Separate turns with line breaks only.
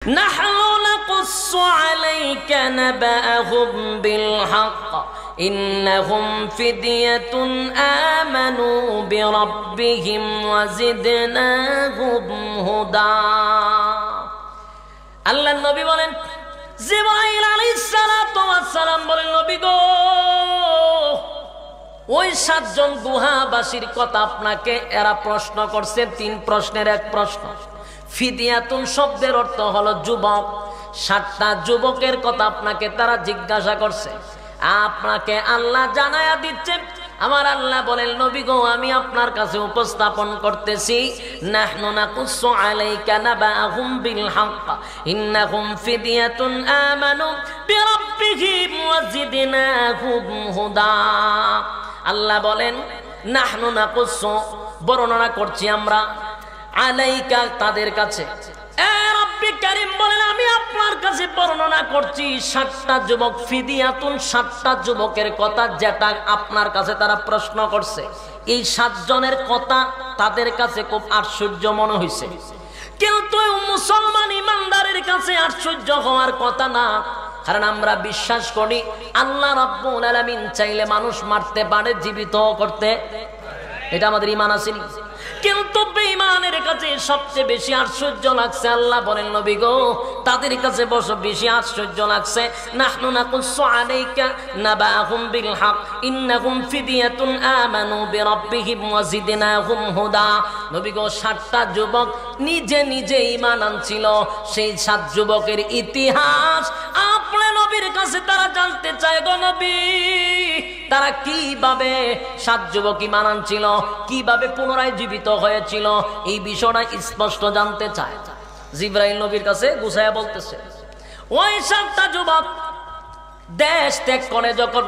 নাহনু নাকুসসু আলাইকা নাবাআহুম বিল হক ইন্নাহুম ফিদিয়াতুন আমানু বিরাব্বিহিম ওয়া জিদনাহুম হুদা। আল্লাহর নবী বলেন, জিবরাইল আলাইহিস সালাতু ওয়াস সালাম বলেন, নবী গো, ওই 7 জন গুহাবাসীর কথা আপনাকে এরা প্রশ্ন করছে। 3 প্রশ্নের এক প্রশ্ন। ফিদিয়াতুন শব্দের অর্থ হলো যুবক। 7টা যুবকের কথা আপনাকে তারা জিজ্ঞাসা করছে। আপনাকে আল্লাহ জানায়া দিচ্ছে। আমার আল্লাহ বলেন, নবী গো, আমি আপনার কাছে উপস্থাপন করতেছি, নাহনু নাকুসসু আলাইকা নাবাআহুম বিল হক ইন্নাহুম ফিদিয়াতুন আমানু বিরাব্বিহিম ওয়া জিদনাহুম হুদা। আল্লাহ বলেন, নাহনু নাকুসসু, বর্ণনা করছি আমরা, আলাইকা, তাদের কাছে। রব্বি কারীম বলেন, আমি আপনার কাছে বর্ণনা করছি 7টা যুবক, ফিদিয়াতুন 7টা যুবকের কথা, যেটা আপনার কাছে তারা প্রশ্ন করছে। এই 7 জনের কথা তাদের কাছে খুব আশ্চর্য মনে হয়েছে, কিন্তু মুসলমান ইমানদারের কাছে আশ্চর্য হওয়ার কথা না। কারণ আমরা বিশ্বাস করি আল্লাহ রাব্বুল আলামিন চাইলে মানুষ মারতে পারে, জীবিত করতে, এটা আমাদের ঈমান আছে। কিন্তু বেঈমানের কাছে সবচেয়ে বেশি আশ্চর্য লাগছে। আল্লাহ বলেন, নবী গো, তাদের কাছে বেশি আশ্চর্য লাগছে, নাহনু নাকুসসু আলাইকা নাবাআহুম বিল হক ইন্নাহুম ফিদিয়াতুন আমানু বিরাব্বিহিম ওয়া জিদনাহুম হুদা। নবী গো, 7টা যুবক নিজে নিজে ঈমান আনছিল। সেই 7 যুবকের ইতিহাস আপনার নবীর কাছে তারা জানতে চায়। গো নবী, তারা কিভাবে 7 যুবক ঈমান আনছিল, কিভাবে পুনরায় জীবিত হয়েছিল, এই বিষয়টা স্পষ্ট জানতে চায়। জিবরাইল নবীর কাছে গুছায়া বলতেছে, ওই 7টা যুবক দেশ ত্যাগ করে যখন